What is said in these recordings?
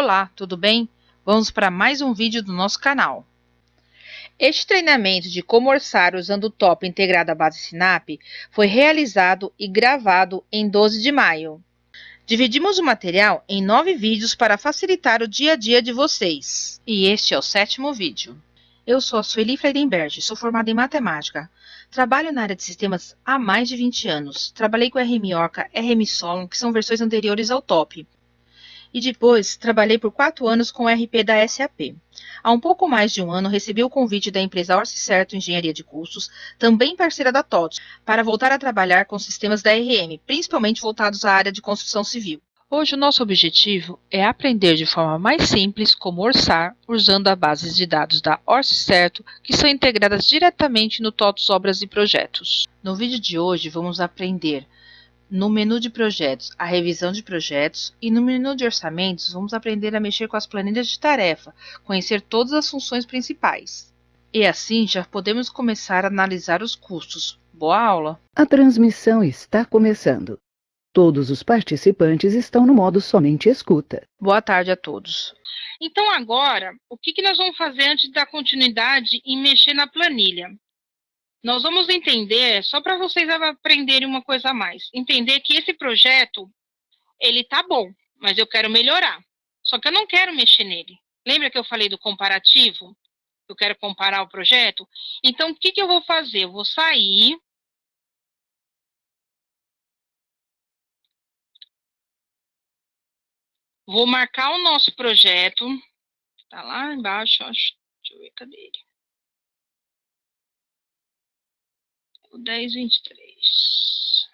Olá, tudo bem? Vamos para mais um vídeo do nosso canal. Este treinamento de como orçar usando o top integrado à base Sinap foi realizado e gravado em 12 de maio. Dividimos o material em 9 vídeos para facilitar o dia a dia de vocês. E este é o 7º vídeo. Eu sou a Sueli Freidenberg, sou formada em matemática. Trabalho na área de sistemas há mais de 20 anos. Trabalhei com RM Orca, RM Solon, que são versões anteriores ao top. E depois trabalhei por 4 anos com o RP da SAP. Há um pouco mais de um ano recebi o convite da empresa Orcicerto Engenharia de Custos, também parceira da TOTS, para voltar a trabalhar com sistemas da RM, principalmente voltados à área de construção civil. Hoje o nosso objetivo é aprender de forma mais simples como orçar usando as bases de dados da Orcicerto, que são integradas diretamente no TOTS Obras e Projetos. No vídeo de hoje vamos aprender no menu de projetos, a revisão de projetos, e no menu de orçamentos, vamos aprender a mexer com as planilhas de tarefa, conhecer todas as funções principais. E assim já podemos começar a analisar os custos. Boa aula! A transmissão está começando. Todos os participantes estão no modo somente escuta. Boa tarde a todos. Então agora, o que nós vamos fazer antes de dar continuidade em mexer na planilha? Nós vamos entender, só para vocês aprenderem uma coisa a mais, entender que esse projeto, ele tá bom, mas eu quero melhorar. Só que eu não quero mexer nele. Lembra que eu falei do comparativo? Eu quero comparar o projeto? Então, o que eu vou fazer? Eu vou sair. Vou marcar o nosso projeto. Tá lá embaixo, acho. Deixa eu ver, cadê ele? O 1023.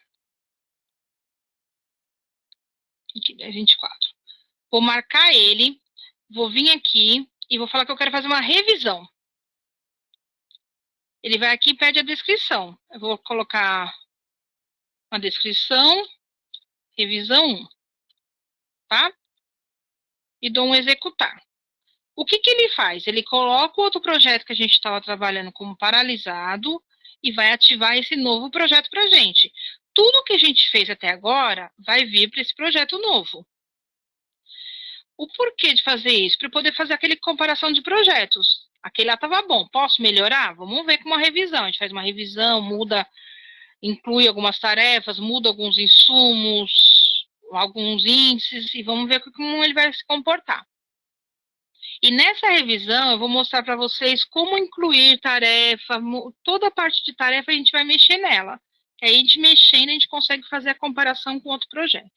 Aqui, 1024. Vou marcar ele. Vou vir aqui e vou falar que eu quero fazer uma revisão. Ele vai aqui e pede a descrição. Eu vou colocar uma descrição, revisão 1, tá? E dou um executar. O que ele faz? Ele coloca o outro projeto que a gente estava trabalhando como paralisado e vai ativar esse novo projeto para a gente. Tudo que a gente fez até agora vai vir para esse projeto novo. O porquê de fazer isso? Para poder fazer aquele comparação de projetos. Aquele lá estava bom, posso melhorar? Vamos ver com uma revisão. A gente faz uma revisão, muda, inclui algumas tarefas, muda alguns insumos, alguns índices e vamos ver como ele vai se comportar. E nessa revisão eu vou mostrar para vocês como incluir tarefa, toda a parte de tarefa a gente vai mexer nela. Que aí a gente mexendo a gente consegue fazer a comparação com outro projeto.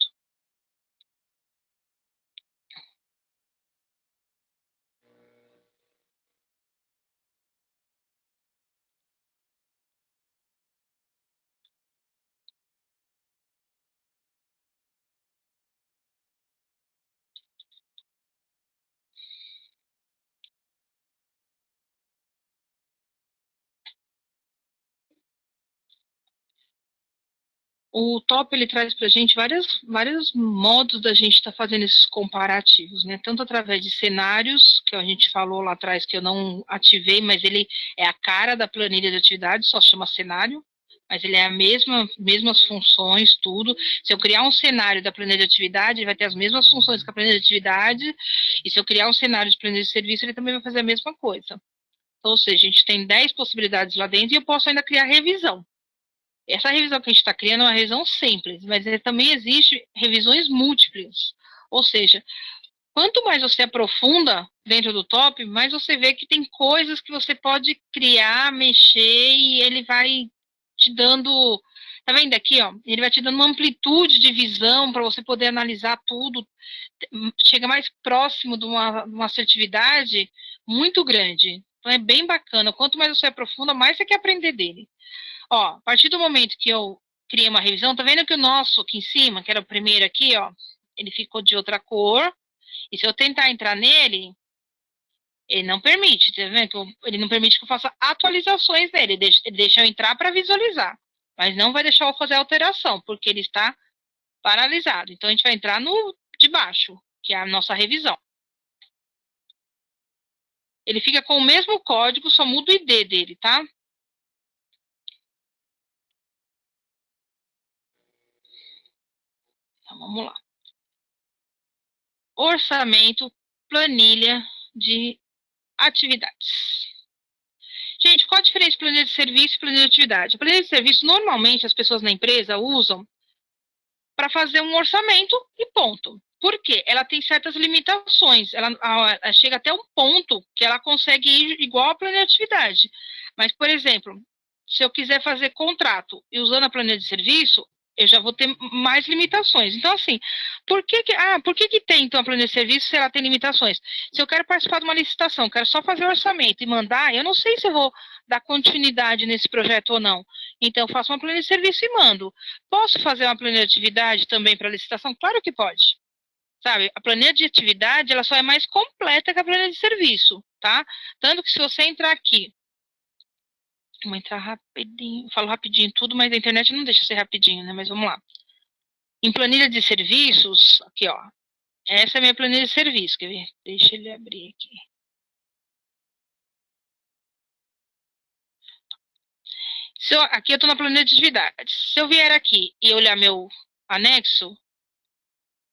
O top ele traz para a gente vários modos da gente estar fazendo esses comparativos, né? Tanto através de cenários, que a gente falou lá atrás que eu não ativei, mas ele é a cara da planilha de atividade, só chama cenário, mas ele é a mesmas funções, tudo. Se eu criar um cenário da planilha de atividade, ele vai ter as mesmas funções que a planilha de atividade, e se eu criar um cenário de planilha de serviço, ele também vai fazer a mesma coisa. Então, ou seja, a gente tem 10 possibilidades lá dentro e eu posso ainda criar revisão. Essa revisão que a gente está criando é uma revisão simples, mas também existe revisões múltiplas. Ou seja, quanto mais você aprofunda dentro do top, mais você vê que tem coisas que você pode criar, mexer, e ele vai te dando. Tá vendo aqui, ó? Ele vai te dando uma amplitude de visão para você poder analisar tudo. Chega mais próximo de uma assertividade muito grande. Então é bem bacana. Quanto mais você aprofunda, mais você quer aprender dele. Ó, a partir do momento que eu criei uma revisão, tá vendo que o nosso aqui em cima, que era o primeiro aqui, ó, ele ficou de outra cor. E se eu tentar entrar nele, ele não permite, tá vendo? Ele não permite que eu faça atualizações nele. Ele deixa eu entrar para visualizar, mas não vai deixar eu fazer alteração, porque ele está paralisado. Então a gente vai entrar no de baixo, que é a nossa revisão. Ele fica com o mesmo código, só muda o ID dele, tá? Então vamos lá. Orçamento, planilha de atividades. Gente, qual a diferença de planilha de serviço e planilha de atividade? A planilha de serviço, normalmente, as pessoas na empresa usam para fazer um orçamento e ponto. Por quê? Ela tem certas limitações. Ela chega até um ponto que ela consegue ir igual à planilha de atividade. Mas, por exemplo, se eu quiser fazer contrato e usando a planilha de serviço, eu já vou ter mais limitações. Então, assim, por que tem, então, a planilha de serviço se ela tem limitações? Se eu quero participar de uma licitação, quero só fazer o orçamento e mandar, eu não sei se eu vou dar continuidade nesse projeto ou não. Então, eu faço uma planilha de serviço e mando. Posso fazer uma planilha de atividade também para licitação? Claro que pode. Sabe, a planilha de atividade, ela só é mais completa que a planilha de serviço, tá? Tanto que se você entrar aqui, vou entrar rapidinho, falo rapidinho tudo, mas a internet não deixa ser rapidinho, né? Mas vamos lá. Em planilha de serviços, aqui, ó. Essa é a minha planilha de serviço, quer ver? Deixa ele abrir aqui. Aqui eu estou na planilha de atividades. Se eu vier aqui e olhar meu anexo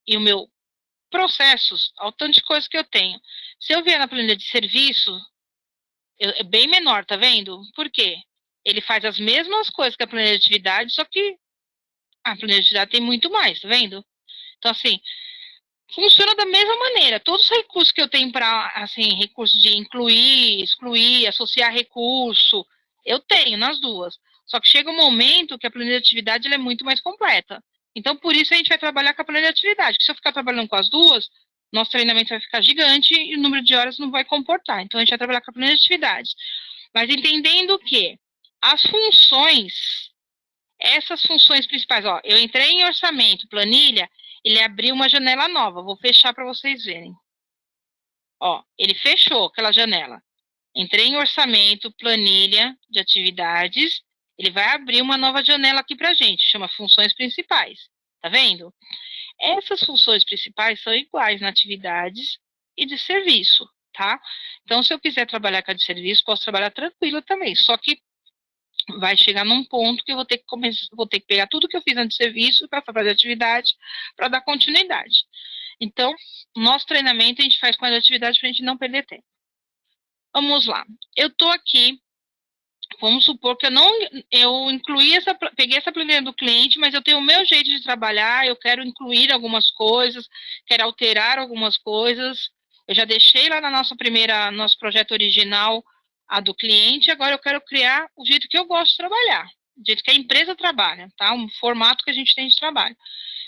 e o meu processos, ao tanto de coisa que eu tenho. Se eu vier na planilha de serviço, é bem menor, tá vendo? Por quê? Ele faz as mesmas coisas que a planilha de atividade, só que a planilha de atividade tem muito mais, tá vendo? Então, assim, funciona da mesma maneira. Todos os recursos que eu tenho para, assim, recursos de incluir, excluir, associar recurso, eu tenho nas duas. Só que chega um momento que a planilha de atividade ela é muito mais completa. Então, por isso a gente vai trabalhar com a planilha de atividade. Porque se eu ficar trabalhando com as duas, nosso treinamento vai ficar gigante e o número de horas não vai comportar. Então, a gente vai trabalhar com a planilha de atividade. Mas entendendo que as funções, essas funções principais, ó, eu entrei em orçamento, planilha, ele abriu uma janela nova. Vou fechar para vocês verem. Ó, ele fechou aquela janela. Entrei em orçamento, planilha de atividades. Ele vai abrir uma nova janela aqui para gente, chama funções principais. Tá vendo? Essas funções principais são iguais na atividades e de serviço, tá? Então, se eu quiser trabalhar com a de serviço, posso trabalhar tranquilo também. Só que vai chegar num ponto que eu vou ter que pegar tudo que eu fiz antes de serviço para fazer atividade, para dar continuidade. Então, nosso treinamento a gente faz com a atividade para a gente não perder tempo. Vamos lá. Eu estou aqui, vamos supor que eu peguei essa planilha do cliente, mas eu tenho o meu jeito de trabalhar, eu quero incluir algumas coisas, quero alterar algumas coisas. Eu já deixei lá na nosso projeto original a do cliente, agora eu quero criar o jeito que eu gosto de trabalhar, o jeito que a empresa trabalha, tá? Um formato que a gente tem de trabalho.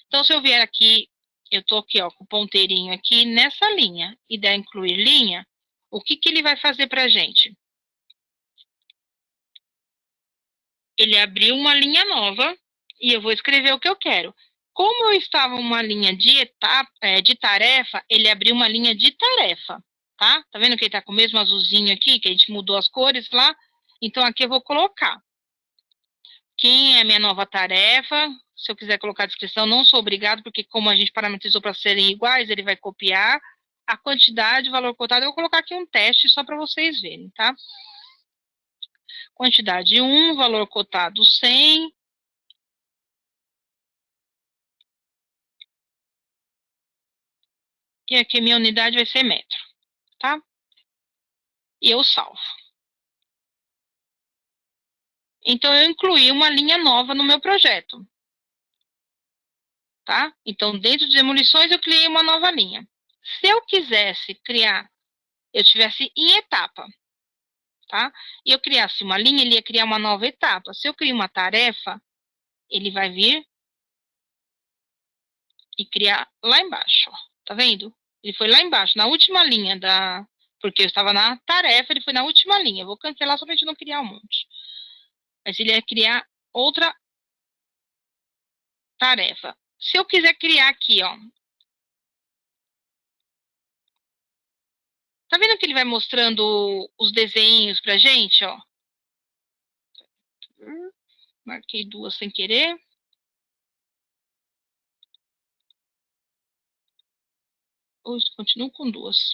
Então, se eu vier aqui, eu estou aqui, ó, com o ponteirinho aqui nessa linha, e der incluir linha, o que ele vai fazer para a gente? Ele abriu uma linha nova, e eu vou escrever o que eu quero. Como eu estava uma linha de tarefa, ele abriu uma linha de tarefa, tá? Tá vendo que ele tá com o mesmo azulzinho aqui, que a gente mudou as cores lá? Então, aqui eu vou colocar quem é a minha nova tarefa. Se eu quiser colocar a descrição, não sou obrigado, porque como a gente parametrizou para serem iguais, ele vai copiar a quantidade, o valor cotado. Eu vou colocar aqui um teste só para vocês verem, tá? Quantidade 1, valor cotado 100. E aqui minha unidade vai ser metro, tá? E eu salvo. Então, eu incluí uma linha nova no meu projeto, tá? Então, dentro de demolições, eu criei uma nova linha. Se eu quisesse criar, eu tivesse em etapa, tá? E eu criasse uma linha, ele ia criar uma nova etapa. Se eu criar uma tarefa, ele vai vir e criar lá embaixo, ó. Tá vendo? Ele foi lá embaixo, na última linha porque eu estava na tarefa, ele foi na última linha. Eu vou cancelar só pra gente não criar um monte. Mas ele ia criar outra tarefa. Se eu quiser criar aqui, ó. Tá vendo que ele vai mostrando os desenhos pra gente, ó? Marquei duas sem querer. Hoje continuo com duas.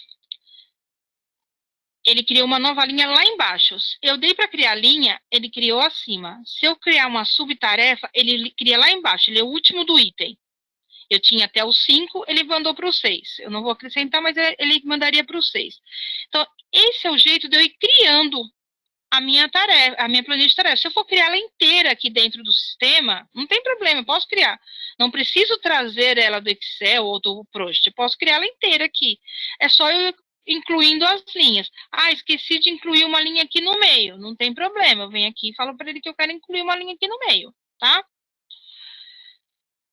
Ele criou uma nova linha lá embaixo. Eu dei para criar a linha, ele criou acima. Se eu criar uma subtarefa, ele cria lá embaixo. Ele é o último do item. Eu tinha até o 5, ele mandou para o 6. Eu não vou acrescentar, mas ele mandaria para o 6. Então, esse é o jeito de eu ir criando a minha tarefa, a minha planilha de tarefas. Se eu for criar ela inteira aqui dentro do sistema, não tem problema, eu posso criar. Não preciso trazer ela do Excel ou do Project, eu posso criar ela inteira aqui. É só eu incluindo as linhas. Ah, esqueci de incluir uma linha aqui no meio. Não tem problema, eu venho aqui e falo para ele que eu quero incluir uma linha aqui no meio, tá?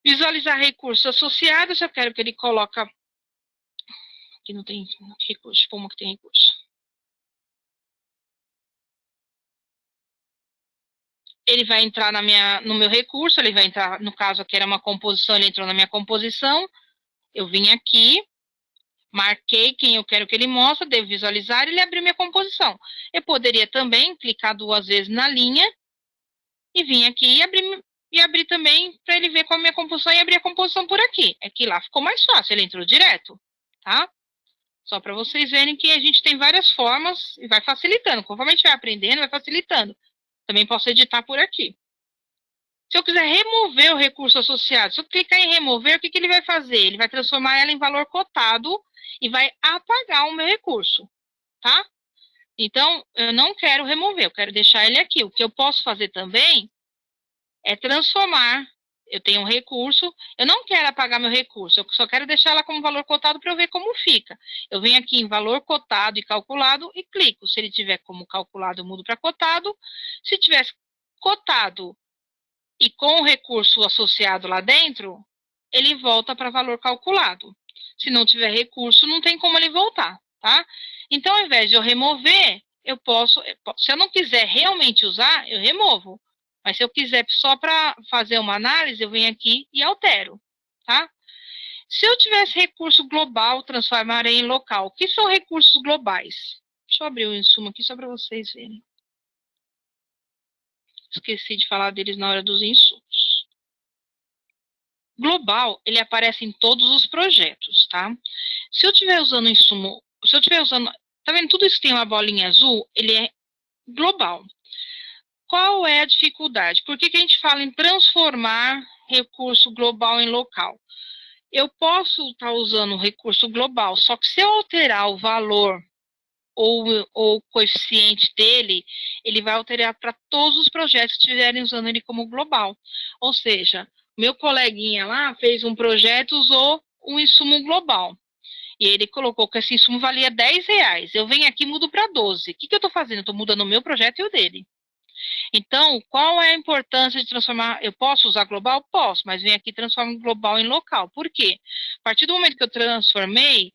Visualizar recursos associados, eu quero que ele coloque... Aqui não tem recurso, como que tem recurso? Ele vai entrar no meu recurso, ele vai entrar, no caso aqui era uma composição, ele entrou na minha composição, eu vim aqui, marquei quem eu quero que ele mostre, devo visualizar, ele abriu minha composição. Eu poderia também clicar 2 vezes na linha, e vir aqui e abrir também, para ele ver qual é a minha composição e abrir a composição por aqui. É que lá ficou mais fácil, ele entrou direto, tá? Só para vocês verem que a gente tem várias formas e vai facilitando. Conforme a gente vai aprendendo, vai facilitando. Também posso editar por aqui. Se eu quiser remover o recurso associado, se eu clicar em remover, o que ele vai fazer? Ele vai transformar ela em valor cotado e vai apagar o meu recurso, tá? Então, eu não quero remover, eu quero deixar ele aqui. O que eu posso fazer também é transformar. Eu tenho um recurso, eu não quero apagar meu recurso, eu só quero deixar ela como valor cotado para eu ver como fica. Eu venho aqui em valor cotado e calculado e clico. Se ele tiver como calculado, eu mudo para cotado. Se tivesse cotado e com o recurso associado lá dentro, ele volta para valor calculado. Se não tiver recurso, não tem como ele voltar, tá? Então, ao invés de eu remover, se eu não quiser realmente usar, eu removo. Mas se eu quiser só para fazer uma análise, eu venho aqui e altero, tá? Se eu tivesse recurso global, transformarei em local. O que são recursos globais? Deixa eu abrir o insumo aqui só para vocês verem. Esqueci de falar deles na hora dos insumos. Global, ele aparece em todos os projetos, tá? Se eu estiver usando insumo, se eu estiver usando, tá vendo tudo isso que tem uma bolinha azul? Ele é global. Qual é a dificuldade? Por que a gente fala em transformar recurso global em local? Eu posso estar usando o recurso global, só que se eu alterar o valor ou o coeficiente dele, ele vai alterar para todos os projetos que estiverem usando ele como global. Ou seja, meu coleguinha lá fez um projeto, usou um insumo global. E ele colocou que esse insumo valia R$10. Eu venho aqui e mudo para 12. O que eu estou fazendo? Eu estou mudando o meu projeto e o dele. Então, qual é a importância de transformar? Eu posso usar global? Posso, mas venho aqui e transformo global em local. Por quê? A partir do momento que eu transformei,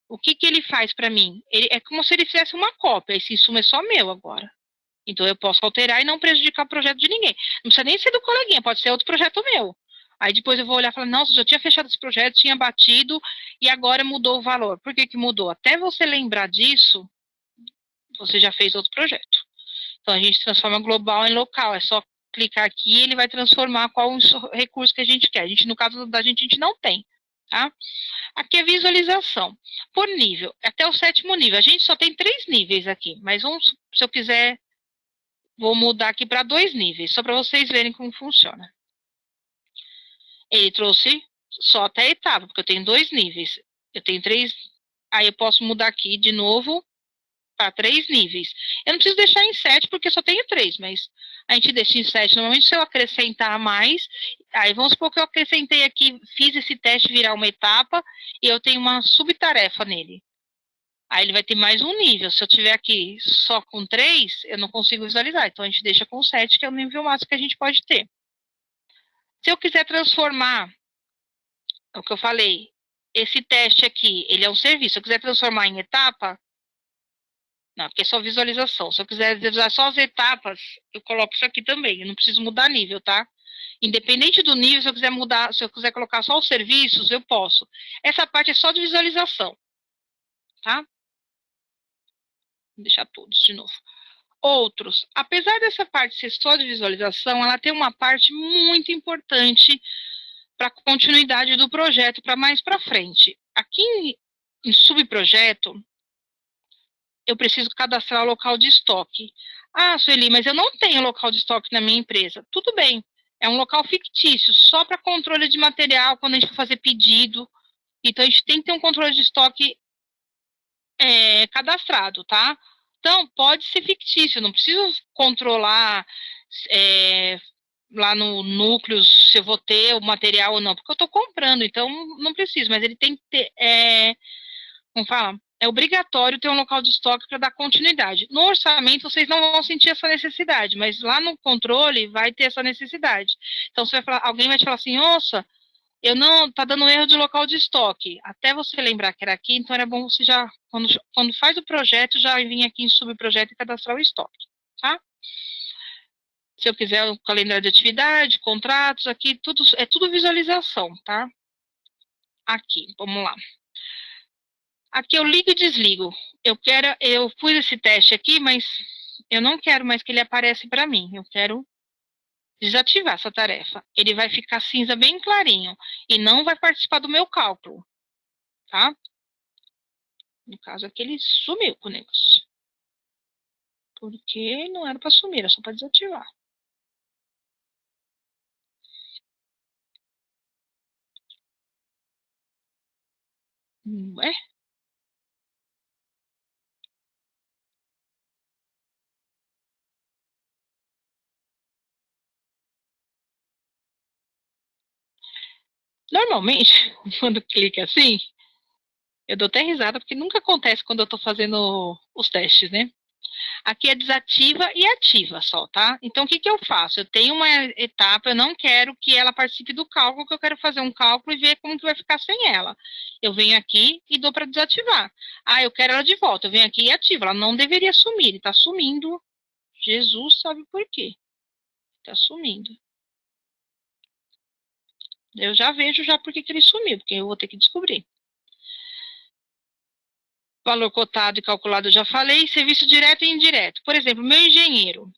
o que ele faz para mim? É como se ele fizesse uma cópia. Esse insumo é só meu agora. Então, eu posso alterar e não prejudicar o projeto de ninguém. Não precisa nem ser do coleguinha, pode ser outro projeto meu. Aí depois eu vou olhar e falar, nossa, já tinha fechado esse projeto, tinha batido e agora mudou o valor. Por que mudou? Até você lembrar disso, você já fez outro projeto. Então, a gente transforma global em local. É só clicar aqui e ele vai transformar qual o recurso que a gente quer. No caso da gente, a gente não tem, tá? Aqui é visualização. Por nível, até o 7º nível. A gente só tem 3 níveis aqui, mas se eu quiser, vou mudar aqui para 2 níveis, só para vocês verem como funciona. Ele trouxe só até a etapa, porque eu tenho 2 níveis. Eu tenho 3, aí eu posso mudar aqui de novo para 3 níveis. Eu não preciso deixar em 7, porque só tenho 3, mas a gente deixa em 7. Normalmente, se eu acrescentar mais, aí vamos supor que eu acrescentei aqui, fiz esse teste virar uma etapa, e eu tenho uma subtarefa nele. Aí ele vai ter mais um nível. Se eu tiver aqui só com 3, eu não consigo visualizar. Então, a gente deixa com 7, que é o nível máximo que a gente pode ter. Se eu quiser transformar, é o que eu falei, esse teste aqui, ele é um serviço. Se eu quiser transformar em etapa, não, porque é só visualização. Se eu quiser visualizar só as etapas, eu coloco isso aqui também. Eu não preciso mudar nível, tá? Independente do nível, se eu quiser mudar, se eu quiser colocar só os serviços, eu posso. Essa parte é só de visualização, tá? Vou deixar todos de novo. Outros. Apesar dessa parte ser só de visualização, ela tem uma parte muito importante para a continuidade do projeto, para mais para frente. Aqui em subprojeto, eu preciso cadastrar o local de estoque. Ah, Sueli, mas eu não tenho local de estoque na minha empresa. Tudo bem, É um local fictício, só para controle de material, quando a gente for fazer pedido. Então, a gente tem que ter um controle de estoque cadastrado, tá? Então, pode ser fictício, não preciso controlar lá no núcleo se eu vou ter o material ou não, porque eu estou comprando, então não preciso, mas ele tem que ter, como fala? É obrigatório ter um local de estoque para dar continuidade. No orçamento, vocês não vão sentir essa necessidade, mas lá no controle vai ter essa necessidade. Então, você vai falar, alguém vai te falar assim, nossa, eu não, tá dando erro de local de estoque. Até você lembrar que era aqui, então era bom você já, quando faz o projeto, já vir aqui em subprojeto e cadastrar o estoque, tá? Se eu quiser o calendário de atividade, contratos, aqui tudo é tudo visualização, tá? Aqui, vamos lá. Aqui eu ligo e desligo. Eu pus esse teste aqui, mas eu não quero mais que ele apareça para mim. Eu quero desativar essa tarefa. Ele vai ficar cinza bem clarinho e não vai participar do meu cálculo, tá? No caso aqui ele sumiu com o negócio. Porque não era para sumir, era só para desativar. Ué? Normalmente, quando clica assim, eu dou até risada, porque nunca acontece quando eu estou fazendo os testes, né? Aqui é desativa e ativa só, tá? Então, o que eu faço? Eu tenho uma etapa, eu não quero que ela participe do cálculo, que eu quero fazer um cálculo e ver como que vai ficar sem ela. Eu venho aqui e dou para desativar. Ah, eu quero ela de volta. Eu venho aqui e ativo. Ela não deveria sumir, está sumindo. Jesus sabe por quê. Está sumindo. Eu já vejo já por que ele sumiu, porque eu vou ter que descobrir. Valor cotado e calculado eu já falei. Serviço direto e indireto. Por exemplo, meu engenheiro.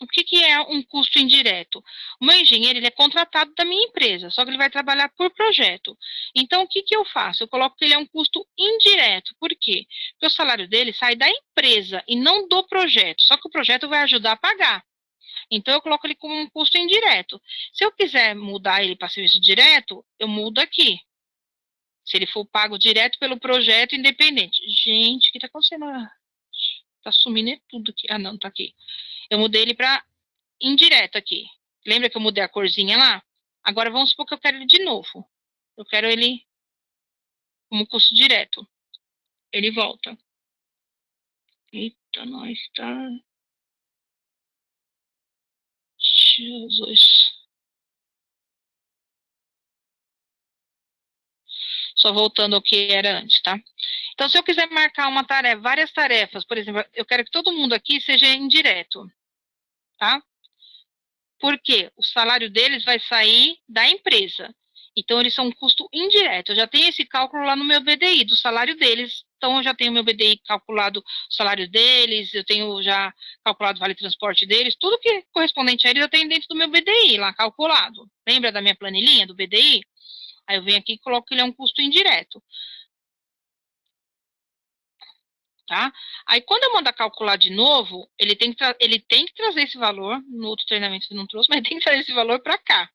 O que é um custo indireto? O meu engenheiro ele é contratado da minha empresa, só que ele vai trabalhar por projeto. Então, o que eu faço? Eu coloco que ele é um custo indireto. Por quê? Porque o salário dele sai da empresa e não do projeto. Só que o projeto vai ajudar a pagar. Então, eu coloco ele como um custo indireto. Se eu quiser mudar ele para serviço direto, eu mudo aqui. Se ele for pago direto pelo projeto independente. Gente, o que está acontecendo? Está sumindo tudo aqui. Ah, não, está aqui. Eu mudei ele para indireto aqui. Lembra que eu mudei a corzinha lá? Agora vamos supor que eu quero ele de novo. Eu quero ele como custo direto. Ele volta. Eita, nós tá. Jesus. Só voltando ao que era antes, tá? Então, se eu quiser marcar uma tarefa, várias tarefas, por exemplo, eu quero que todo mundo aqui seja indireto, tá? Porque o salário deles vai sair da empresa. Então, eles são um custo indireto. Eu já tenho esse cálculo lá no meu BDI, do salário deles. Então, eu já tenho meu BDI calculado o salário deles, eu tenho já calculado o vale transporte deles, tudo que é correspondente a eles eu tenho dentro do meu BDI lá calculado. Lembra da minha planilhinha do BDI? Aí eu venho aqui e coloco que ele é um custo indireto. Tá? Aí, quando eu mandar calcular de novo, ele tem que trazer esse valor, no outro treinamento ele não trouxe, mas tem que trazer esse valor para cá.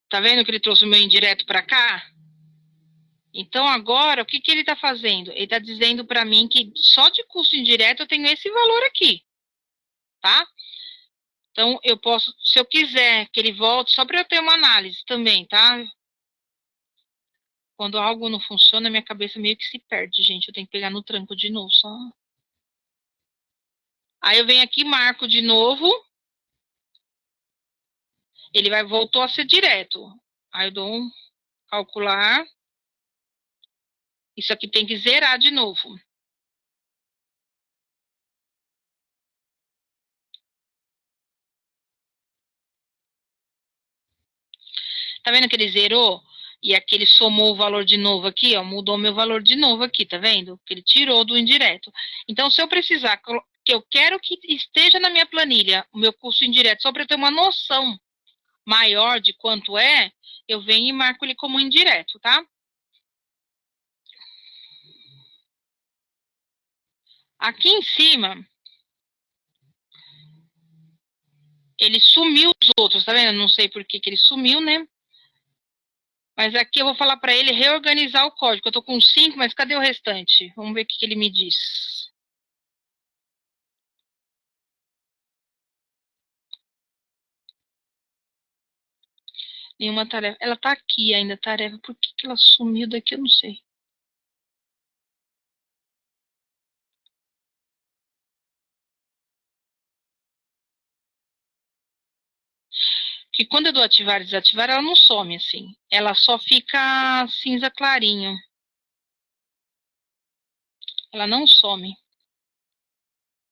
Tá vendo que ele trouxe o meu indireto para cá? Então, agora, o que ele está fazendo? Ele está dizendo para mim que só de custo indireto eu tenho esse valor aqui, tá? Então, eu posso, se eu quiser que ele volte, só para eu ter uma análise também, tá? Quando algo não funciona, minha cabeça meio que se perde, gente. Eu tenho que pegar no tranco de novo, só. Aí eu venho aqui, marco de novo. Ele voltou a ser direto. Aí eu dou um calcular. Isso aqui tem que zerar de novo. Tá vendo que ele zerou? E aqui ele somou o valor de novo aqui, ó, mudou meu valor de novo aqui, tá vendo? Que ele tirou do indireto. Então, se eu precisar, que eu quero que esteja na minha planilha o meu custo indireto, só para eu ter uma noção maior de quanto é, eu venho e marco ele como indireto, tá? Aqui em cima, ele sumiu os outros, tá vendo? Não sei por que ele sumiu, né? Mas aqui eu vou falar para ele reorganizar o código. Eu tô com 5, mas cadê o restante? Vamos ver o que ele me diz. Nenhuma tarefa. Ela tá aqui ainda, tarefa. Por que ela sumiu daqui? Eu não sei. Que quando eu dou ativar e desativar, ela não some assim. Ela só fica cinza clarinho. Ela não some.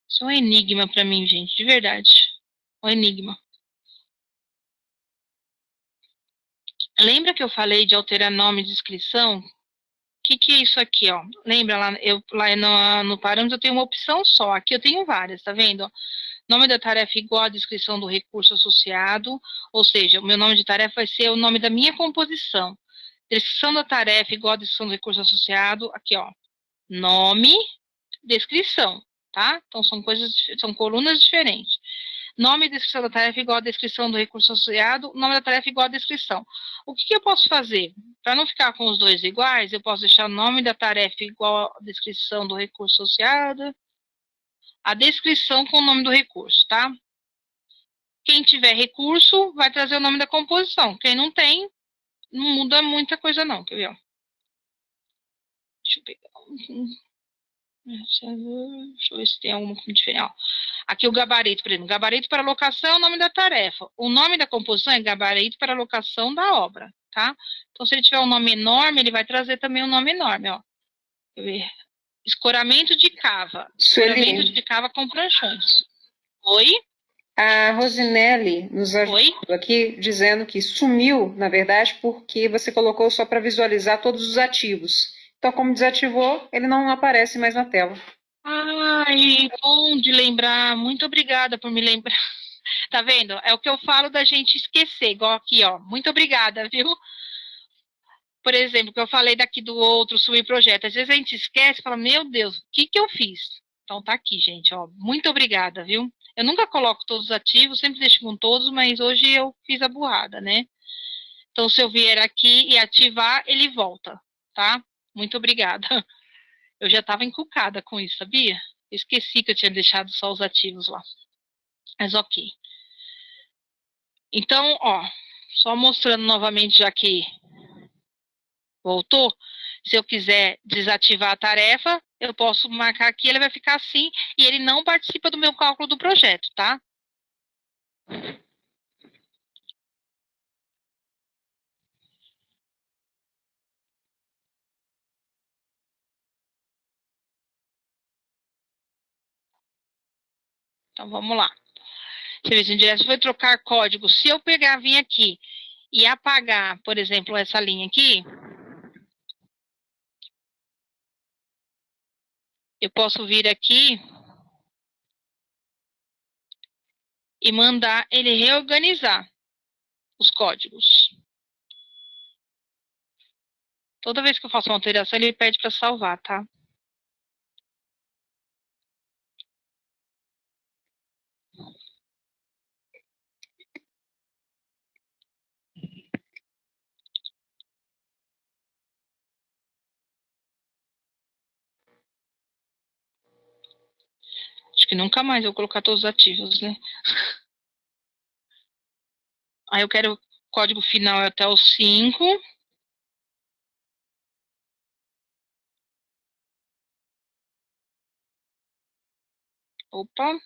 Isso é um enigma para mim, gente, de verdade. Um enigma. Lembra que eu falei de alterar nome de inscrição? O que é isso aqui, ó? Lembra lá no parâmetro eu tenho uma opção só. Aqui eu tenho várias, tá vendo? Nome da tarefa igual à descrição do recurso associado, ou seja, o meu nome de tarefa vai ser o nome da minha composição. Descrição da tarefa igual à descrição do recurso associado, aqui, ó. Nome, descrição, tá? Então são colunas diferentes. Nome e descrição da tarefa igual à descrição do recurso associado, nome da tarefa igual à descrição. O que eu posso fazer? Para não ficar com os dois iguais, eu posso deixar o nome da tarefa igual à descrição do recurso associado, a descrição com o nome do recurso, tá? Quem tiver recurso vai trazer o nome da composição. Quem não tem, não muda muita coisa não, quer ver? Deixa eu pegar. Deixa eu ver se tem alguma coisa diferente. Aqui o gabarito, por exemplo. Gabarito para locação é o nome da tarefa. O nome da composição é gabarito para locação da obra, tá? Então, se ele tiver um nome enorme, ele vai trazer também um nome enorme, ó. Quer ver? Escoramento de cava. Escoramento de cava com pranchões. Oi? A Rosinelli nos ajudou aqui dizendo que sumiu, na verdade, porque você colocou só para visualizar todos os ativos. Então, como desativou, ele não aparece mais na tela. Ai, bom de lembrar. Muito obrigada por me lembrar. Tá vendo? É o que eu falo da gente esquecer, igual aqui, ó. Muito obrigada, viu? Por exemplo, que eu falei daqui do outro subir projeto. Às vezes a gente esquece e fala, meu Deus, o que eu fiz? Então tá aqui, gente, ó. Muito obrigada, viu? Eu nunca coloco todos os ativos, sempre deixo com todos, mas hoje eu fiz a burrada, né? Então, se eu vier aqui e ativar, ele volta, tá? Muito obrigada. Eu já estava encucada com isso, sabia? Esqueci que eu tinha deixado só os ativos lá. Mas ok. Então, ó, só mostrando novamente, já que voltou, se eu quiser desativar a tarefa, eu posso marcar aqui, ele vai ficar assim, e ele não participa do meu cálculo do projeto, tá? Então, vamos lá. Serviço indireto foi trocar código. Se eu pegar, vir aqui e apagar, por exemplo, essa linha aqui, eu posso vir aqui e mandar ele reorganizar os códigos. Toda vez que eu faço uma alteração, ele pede para salvar, tá? Acho que nunca mais eu vou colocar todos os ativos, né? Aí eu quero o código final até o 5. Opa,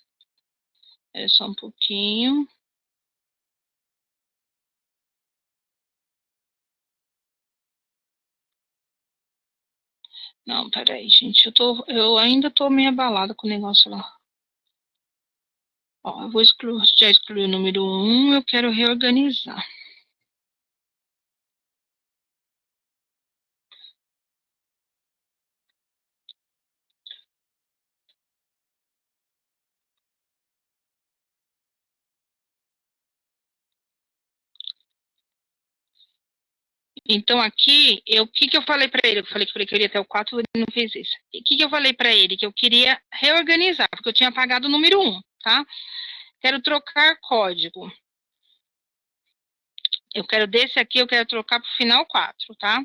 é só um pouquinho. Não, peraí, gente, eu ainda tô meio abalada com o negócio lá. Ó, eu vou já excluir o número 1, eu quero reorganizar. Então, aqui, o que eu falei para ele? Eu falei que eu queria até o 4, ele não fez isso. E o que eu falei para ele? Que eu queria reorganizar, porque eu tinha apagado o número 1, tá? Quero trocar código. Eu quero desse aqui, eu quero trocar para o final 4, tá?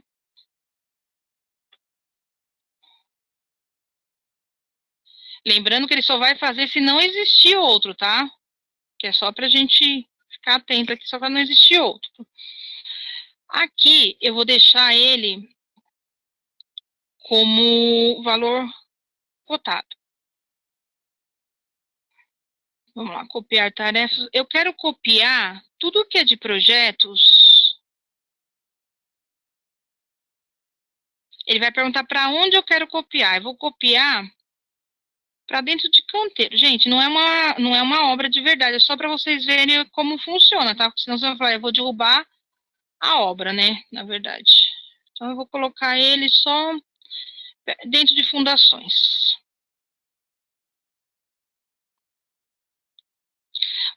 Lembrando que ele só vai fazer se não existir outro, tá? Que é só para a gente ficar atento aqui, só para não existir outro. Aqui, eu vou deixar ele como valor cotado. Vamos lá, copiar tarefas. Eu quero copiar tudo que é de projetos. Ele vai perguntar para onde eu quero copiar. Eu vou copiar para dentro de canteiro. Gente, não é uma obra de verdade, é só para vocês verem como funciona, tá? Porque senão você vai falar, eu vou derrubar a obra, né? Na verdade. Então, eu vou colocar ele só dentro de fundações.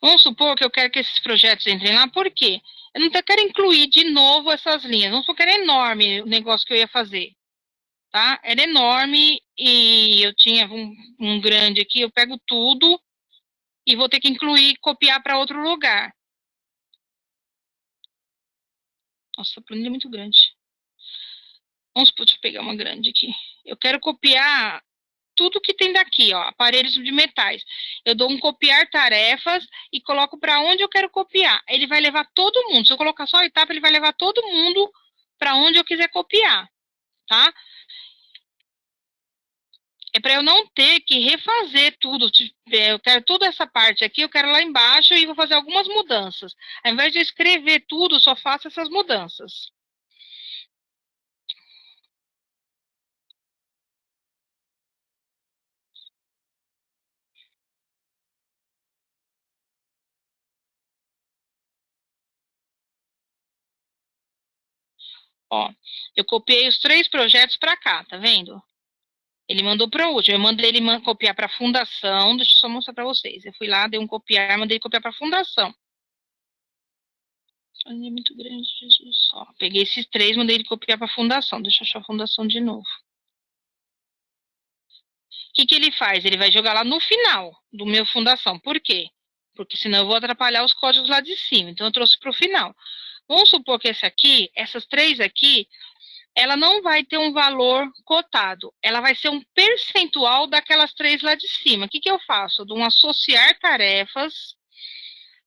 Vamos supor que eu quero que esses projetos entrem lá, por quê? Eu não quero incluir de novo essas linhas. Vamos supor que era enorme o negócio que eu ia fazer, tá? Era enorme e eu tinha um grande aqui, eu pego tudo e vou ter que incluir, copiar para outro lugar. Nossa, a planilha é muito grande. Vamos supor, deixa eu pegar uma grande aqui. Eu quero copiar tudo que tem daqui, ó, aparelhos de metais. Eu dou um copiar tarefas e coloco para onde eu quero copiar. Ele vai levar todo mundo. Se eu colocar só a etapa, ele vai levar todo mundo para onde eu quiser copiar, tá? É para eu não ter que refazer tudo. Eu quero toda essa parte aqui, eu quero lá embaixo e vou fazer algumas mudanças. Ao invés de escrever tudo, só faço essas mudanças. Ó, eu copiei os 3 projetos para cá, tá vendo? Ele mandou para o último. Eu mandei ele copiar para a fundação. Deixa eu só mostrar para vocês. Eu fui lá, dei um copiar, mandei ele copiar para a fundação. É muito grande, Jesus. Ó, peguei esses 3, mandei ele copiar para a fundação. Deixa eu achar a fundação de novo. O que ele faz? Ele vai jogar lá no final do meu fundação. Por quê? Porque senão eu vou atrapalhar os códigos lá de cima. Então eu trouxe para o final. Vamos supor que esse aqui, essas 3 aqui, ela não vai ter um valor cotado. Ela vai ser um percentual daquelas 3 lá de cima. O que eu faço? Eu dou um associar tarefas,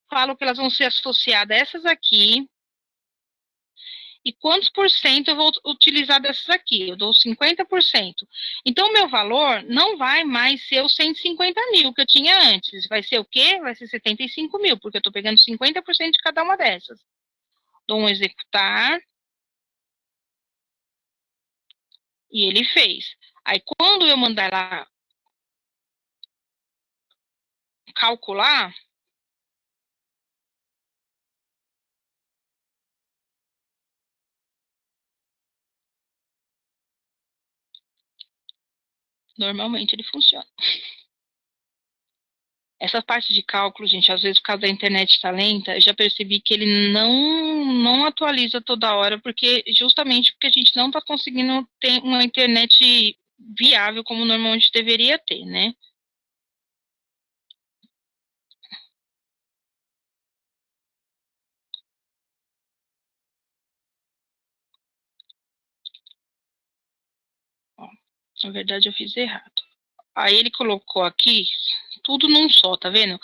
falo que elas vão ser associadas a essas aqui, e quantos por cento eu vou utilizar dessas aqui? Eu dou 50%. Então, o meu valor não vai mais ser os 150 mil que eu tinha antes. Vai ser o quê? Vai ser 75 mil, porque eu estou pegando 50% de cada uma dessas. Dou um executar. E ele fez. Aí, quando eu mandar lá calcular, normalmente ele funciona. Essa parte de cálculo, gente, às vezes por causa da internet está lenta, eu já percebi que ele não atualiza toda hora, justamente porque a gente não está conseguindo ter uma internet viável como normalmente deveria ter, né? Ó, na verdade eu fiz errado. Aí ele colocou aqui tudo num só, tá vendo?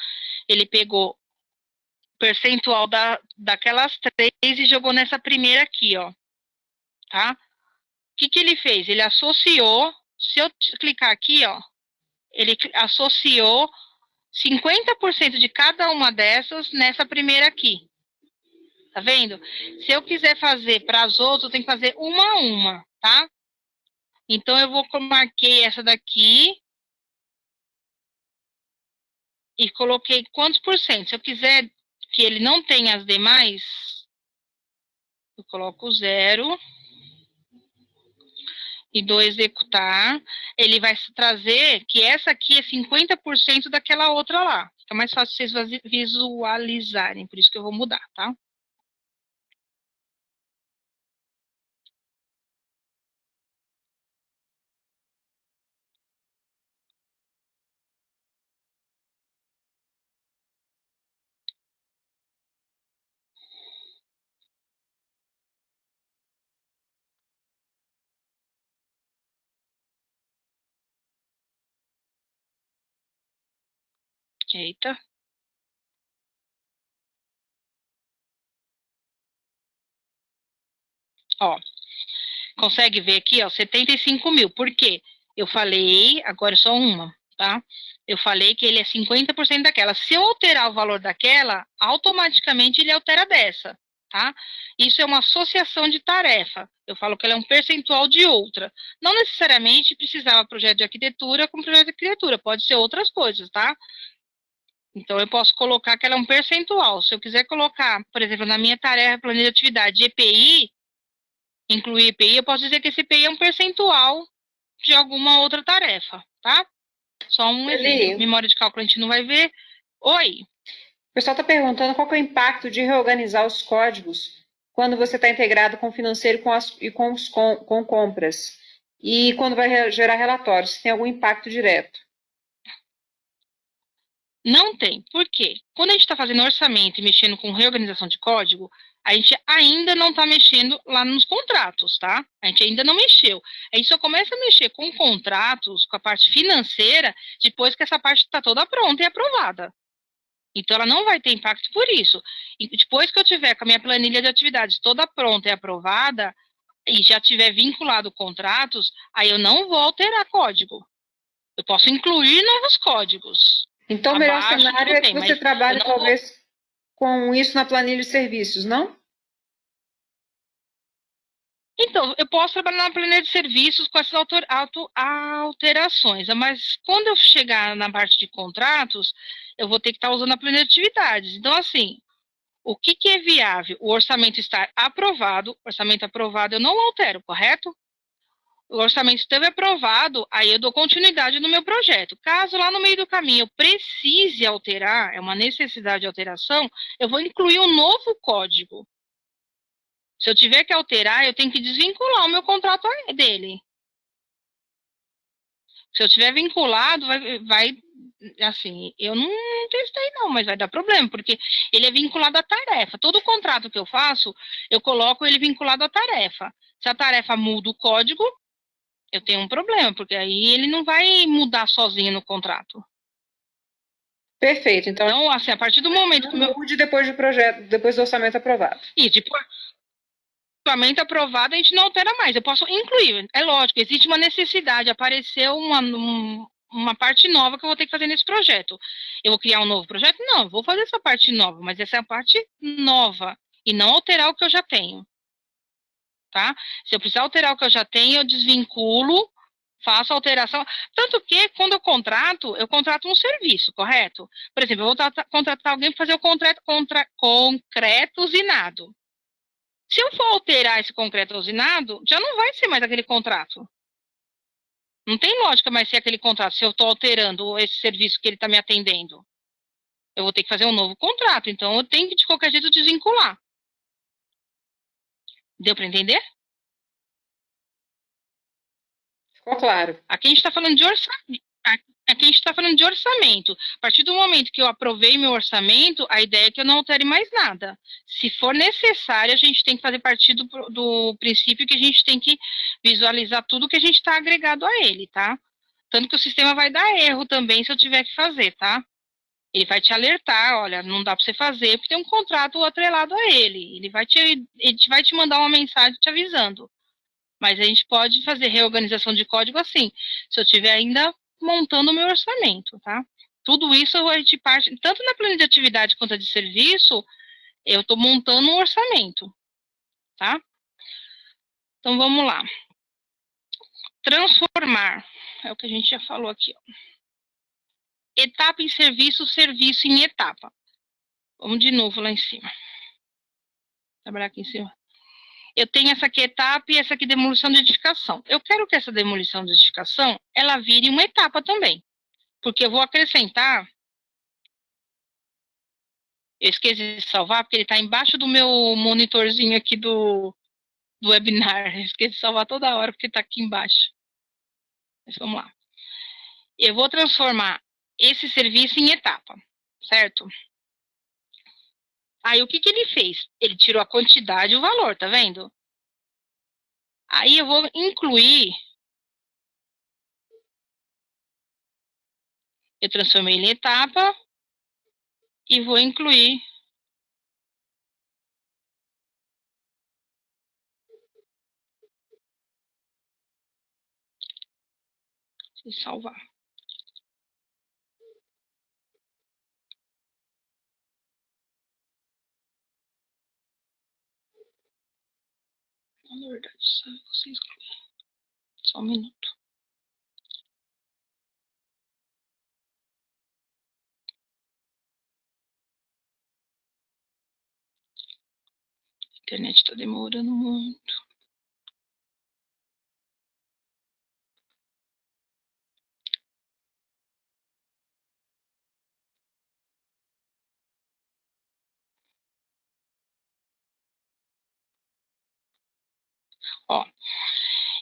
Ele pegou o percentual daquelas 3 e jogou nessa primeira aqui, ó, tá? O que ele fez? Ele associou, se eu clicar aqui, ó, ele associou 50% de cada uma dessas nessa primeira aqui. Tá vendo? Se eu quiser fazer para as outras, eu tenho que fazer uma a uma, tá? Então, marquei essa daqui e coloquei quantos por cento. Se eu quiser que ele não tenha as demais, eu coloco 0 e dou executar. Ele vai trazer que essa aqui é 50% daquela outra lá. Fica mais fácil vocês visualizarem, por isso que eu vou mudar, tá? Eita. Ó, consegue ver aqui, ó, 75 mil. Por quê? Eu falei, agora é só uma, tá? Eu falei que ele é 50% daquela. Se eu alterar o valor daquela, automaticamente ele altera dessa, tá? Isso é uma associação de tarefa. Eu falo que ela é um percentual de outra. Não necessariamente precisava projeto de arquitetura com projeto de arquitetura, pode ser outras coisas, tá? Então, eu posso colocar que ela é um percentual. Se eu quiser colocar, por exemplo, na minha tarefa, planilha de atividade, EPI, incluir EPI, eu posso dizer que esse EPI é um percentual de alguma outra tarefa, tá? Só um exemplo. Memória de cálculo a gente não vai ver. Oi. O pessoal está perguntando qual que é o impacto de reorganizar os códigos quando você está integrado com o financeiro com compras. E quando vai gerar relatórios, se tem algum impacto direto. Não tem. Por quê? Quando a gente está fazendo orçamento e mexendo com reorganização de código, a gente ainda não está mexendo lá nos contratos, tá? A gente ainda não mexeu. A gente só começa a mexer com contratos, com a parte financeira, depois que essa parte está toda pronta e aprovada. Então, ela não vai ter impacto por isso. E depois que eu tiver com a minha planilha de atividades toda pronta e aprovada, e já tiver vinculado contratos, aí eu não vou alterar código. Eu posso incluir novos códigos. Então, o melhor cenário é que você trabalhe, talvez, com isso na planilha de serviços, não? Então, eu posso trabalhar na planilha de serviços com essas alterações, mas quando eu chegar na parte de contratos, eu vou ter que estar usando a planilha de atividades. Então, assim, o que é viável? O orçamento estar aprovado, orçamento aprovado eu não altero, correto? O orçamento esteve aprovado, aí eu dou continuidade no meu projeto. Caso lá no meio do caminho eu precise alterar, é uma necessidade de alteração, eu vou incluir um novo código. Se eu tiver que alterar, eu tenho que desvincular o meu contrato dele. Se eu tiver vinculado, vai assim, eu não testei não, mas vai dar problema, porque ele é vinculado à tarefa. Todo contrato que eu faço, eu coloco ele vinculado à tarefa. Se a tarefa muda o código, eu tenho um problema, porque aí ele não vai mudar sozinho no contrato. Perfeito. Então, assim, a partir do momento que mude depois do projeto, depois do orçamento aprovado. E depois do orçamento aprovado, a gente não altera mais. Eu posso incluir. É lógico, existe uma necessidade, apareceu uma parte nova que eu vou ter que fazer nesse projeto. Eu vou criar um novo projeto? Não, vou fazer essa parte nova, mas essa é a parte nova e não alterar o que eu já tenho. Tá? Se eu precisar alterar o que eu já tenho, eu desvinculo, faço a alteração. Tanto que, quando eu contrato um serviço, correto? Por exemplo, eu vou contratar alguém para fazer o concreto usinado. Se eu for alterar esse concreto usinado, já não vai ser mais aquele contrato. Não tem lógica mais ser aquele contrato se eu estou alterando esse serviço que ele está me atendendo. Eu vou ter que fazer um novo contrato, então eu tenho que, de qualquer jeito, desvincular. Deu para entender? Ficou claro. Aqui a gente está falando de orçamento. Aqui a gente está falando de orçamento. A partir do momento que eu aprovei meu orçamento, a ideia é que eu não altere mais nada. Se for necessário, a gente tem que fazer parte do princípio que a gente tem que visualizar tudo que a gente está agregado a ele, tá? Tanto que o sistema vai dar erro também se eu tiver que fazer, tá? Ele vai te alertar, olha, não dá para você fazer porque tem um contrato atrelado a ele. Ele vai te mandar uma mensagem te avisando. Mas a gente pode fazer reorganização de código assim, se eu estiver ainda montando o meu orçamento, tá? Tudo isso a gente parte, tanto na planilha de atividade quanto a de serviço, eu estou montando um orçamento, tá? Então, vamos lá. Transformar, é o que a gente já falou aqui, ó. Etapa em serviço, serviço em etapa. Vamos de novo lá em cima. Trabalhar aqui em cima. Eu tenho essa aqui etapa e essa aqui demolição de edificação. Eu quero que essa demolição de edificação, ela vire uma etapa também. Porque eu vou acrescentar. Eu esqueci de salvar, porque ele está embaixo do meu monitorzinho aqui do webinar. Eu esqueci de salvar toda hora, porque está aqui embaixo. Mas vamos lá. Eu vou transformar esse serviço em etapa, certo? Aí, o que ele fez? Ele tirou a quantidade e o valor, tá vendo? Aí, eu vou incluir. Eu transformei ele em etapa. e vou incluir e salvar. Na verdade, só você excluir. Só um minuto. A internet está demorando muito. Ó,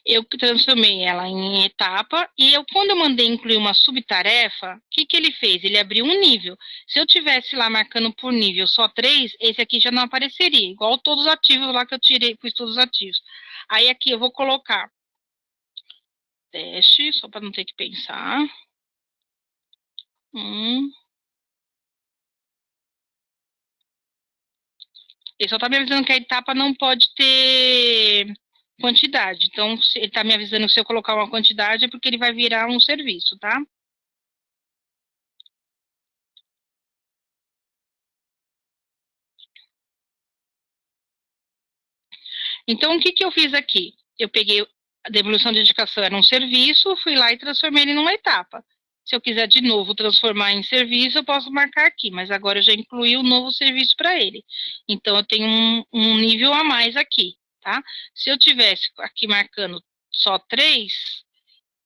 eu transformei ela em etapa e quando eu mandei incluir uma subtarefa, o que ele fez? Ele abriu um nível. Se eu tivesse lá marcando por nível só 3, esse aqui já não apareceria, igual todos os ativos lá que eu tirei, pus todos os ativos. Aí aqui eu vou colocar teste, só para não ter que pensar. Ele só está me avisando que a etapa não pode ter quantidade. Então, ele está me avisando que se eu colocar uma quantidade é porque ele vai virar um serviço, tá? Então, o que eu fiz aqui? Eu peguei a devolução de indicação, era um serviço, fui lá e transformei ele numa etapa. Se eu quiser de novo transformar em serviço, eu posso marcar aqui, mas agora eu já incluí o novo serviço para ele. Então, eu tenho um nível a mais aqui, tá? Se eu tivesse aqui marcando só 3,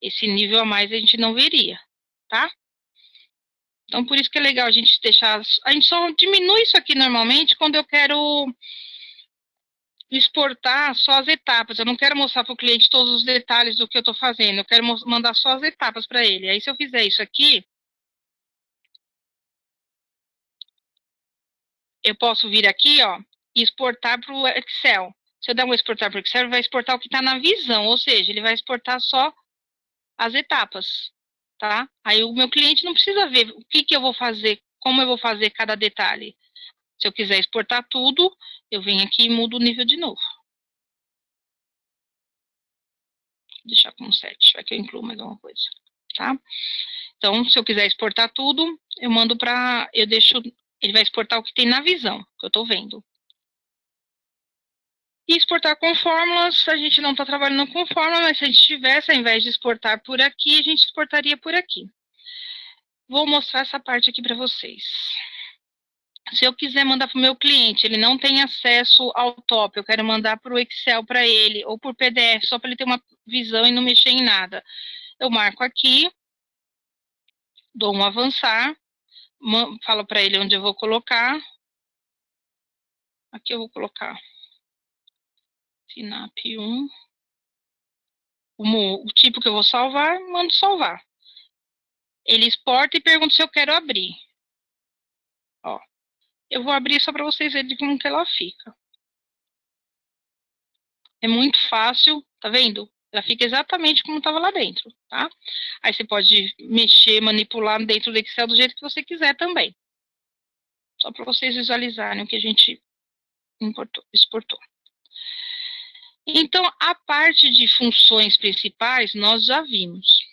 esse nível a mais a gente não veria, tá? Então, por isso que é legal a gente deixar... A gente só diminui isso aqui normalmente quando eu quero exportar só as etapas. Eu não quero mostrar para o cliente todos os detalhes do que eu estou fazendo. Eu quero mandar só as etapas para ele. Aí, se eu fizer isso aqui, eu posso vir aqui, ó, e exportar para o Excel. Se eu der um exportar para o Excel, ele vai exportar o que está na visão, ou seja, ele vai exportar só as etapas, tá? Aí o meu cliente não precisa ver o que eu vou fazer, como eu vou fazer cada detalhe. Se eu quiser exportar tudo, eu venho aqui e mudo o nível de novo. Vou deixar com 7, vai que eu incluo mais alguma coisa, tá? Então, se eu quiser exportar tudo, eu mando para... Eu deixo... Ele vai exportar o que tem na visão, que eu estou vendo. E exportar com fórmulas, a gente não está trabalhando com fórmula, mas se a gente tivesse, ao invés de exportar por aqui, a gente exportaria por aqui. Vou mostrar essa parte aqui para vocês. Se eu quiser mandar para o meu cliente, ele não tem acesso ao top, eu quero mandar para o Excel para ele, ou por PDF, só para ele ter uma visão e não mexer em nada. Eu marco aqui, dou um avançar, falo para ele onde eu vou colocar. Aqui eu vou colocar Sinap 1. O tipo que eu vou salvar, mando salvar. Ele exporta e pergunta se eu quero abrir. Ó, eu vou abrir só para vocês verem como que ela fica. É muito fácil, tá vendo? Ela fica exatamente como estava lá dentro, tá? Aí você pode mexer, manipular dentro do Excel do jeito que você quiser também. Só para vocês visualizarem o que a gente exportou. Então, a parte de funções principais nós já vimos.